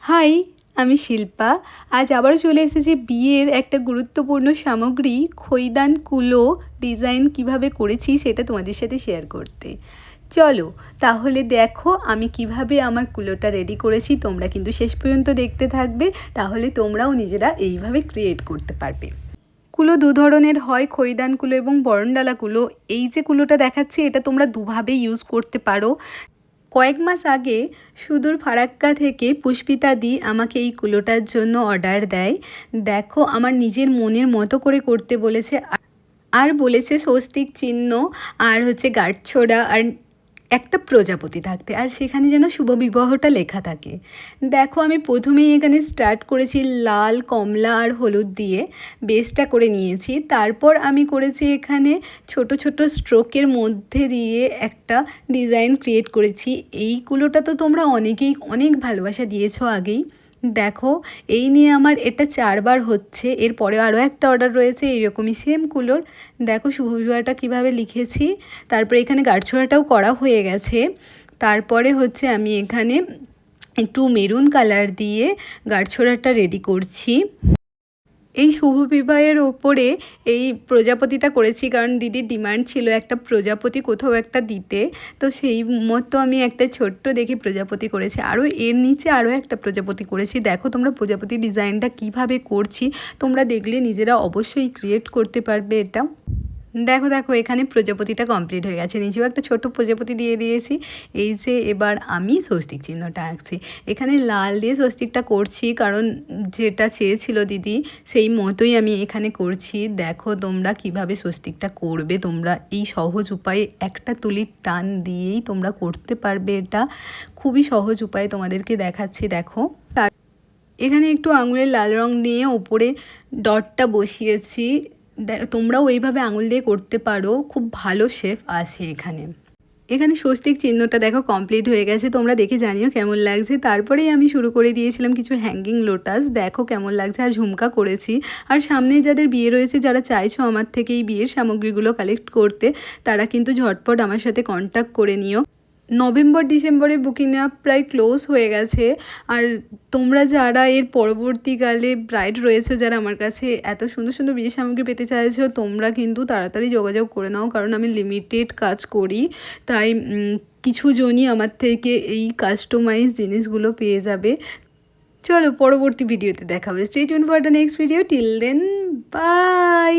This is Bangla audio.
হাই, আমি শিল্পা। আজ আবারও চলে এসেছি বিয়ের একটা গুরুত্বপূর্ণ সামগ্রী খৈদান কুলো ডিজাইন কিভাবে করেছি সেটা তোমাদের সাথে শেয়ার করতে। চলো তাহলে দেখো আমি কিভাবে আমার কুলোটা রেডি করেছি। তোমরা কিন্তু শেষ পর্যন্ত দেখতে থাকবে, তাহলে তোমরাও নিজেরা এইভাবে ক্রিয়েট করতে পারবে। কুলো দু ধরনের হয়, খৈদান কুলো এবং বরণডালা কুলো। এই যে কুলোটা দেখাচ্ছি এটা তোমরা দুভাবে ইউজ করতে পারো। কয়েক মাস আগে সুদূর ফারাক্কা থেকে পুষ্পিতা দি আমাকে এই কুলোটার জন্য অর্ডার দেয়। দেখো আমার নিজের মনের মতো করে করতে বলেছে, আর বলেছে স্বস্তিক চিহ্ন আর হচ্ছে গাঁটছড়া আর একটা প্রজাপতি থাকতে, আর সেখানে যেন শুভ বিবাহটা লেখা থাকে। দেখো আমি প্রথমেই এখানে স্টার্ট করেছি লাল, কমলা আর হলুদ দিয়ে বেসটা করে নিয়েছি। তারপর আমি করেছি এখানে ছোট ছোট স্ট্রোকের মধ্যে দিয়ে একটা ডিজাইন ক্রিয়েট করেছি। এইগুলোটা তো তোমরা অনেকেই অনেক ভালোবাসা দিয়েছো আগেই। দেখো এই নিয়ে আমার এটা 4 বার হচ্ছে। এরপরে আরও একটা অর্ডার রয়েছে এইরকমই সেম কুলোর। দেখো শুভ বিবাহটা কীভাবে লিখেছি। তারপরে এখানে গাঁটছড়াটাও করা হয়ে গেছে। তারপরে হচ্ছে আমি এখানে একটু মেরুন কালার দিয়ে গাঁটছড়াটা রেডি করছি। এই শুভ বিবাহের ওপরে এই প্রজাপতিটা করেছি কারণ দিদির ডিমান্ড ছিল একটা প্রজাপতি কোথাও একটা দিতে, তো সেই মতো আমি একটা ছোট্ট দেখে প্রজাপতি করেছি। আরও এর নিচে আরও একটা প্রজাপতি করেছি। দেখো তোমরা প্রজাপতি ডিজাইনটা কিভাবে করছি তোমরা দেখলে নিজেরা অবশ্যই ক্রিয়েট করতে পারবে এটা। দেখো দেখো এখানে প্রজাপতিটা কমপ্লিট হয়ে গেছে, নিচেও একটা ছোট প্রজাপতি দিয়ে দিয়েছি। এই যে এবার আমি স্বস্তিক চিহ্নটা আঁকছি। এখানে লাল দিয়ে স্বস্তিকটা করছি কারণ যেটা চেয়েছিল দিদি সেই মতোই আমি এখানে করছি। দেখো তোমরা কিভাবে স্বস্তিকটা করবে, তোমরা এই সহজ উপায়ে একটা তুলির টান দিয়েই তোমরা করতে পারবে। এটা খুবই সহজ উপায়ে তোমাদেরকে দেখাচ্ছি। দেখো এখানে একটু আঙুলের লাল রং দিয়ে ওপরে ডটটা বসিয়েছি। তোমরাও এইভাবে আঙুল দিয়ে করতে পারো, খুব ভালো শেপ আসে এখানে। এখানে স্বস্তিক চিহ্নটা দেখো কমপ্লিট হয়ে গেছে, তোমরা দেখে জানিও কেমন লাগছে। তারপরেই আমি শুরু করে দিয়েছিলাম কিছু হ্যাঙ্গিং লোটাস, দেখো কেমন লাগছে। আর ঝুমকা করেছি। আর সামনে যাদের বিয়ে রয়েছে, যারা চাইছো আমার থেকে এই বিয়ের সামগ্রীগুলো কালেক্ট করতে, তারা কিন্তু ঝটপট আমার সাথে কন্ট্যাক্ট করে নিও। নভেম্বর ডিসেম্বরে বুকিং নেওয়া প্রায় ক্লোজ হয়ে গেছে। আর তোমরা যারা এর পরবর্তীকালে ব্রাইড রয়েছো, যারা আমার কাছে এত সুন্দর সুন্দর বিয়ের সামগ্রী পেতে চাইছো, তোমরা কিন্তু তাড়াতাড়ি যোগাযোগ করে নাও কারণ আমি লিমিটেড কাজ করি। তাই কিছু জনই আমার থেকে এই কাস্টমাইজ জিনিসগুলো পেয়ে যাবে। চলো পরবর্তী ভিডিওতে দেখা হবে। Stay tuned for the next video. Till then by.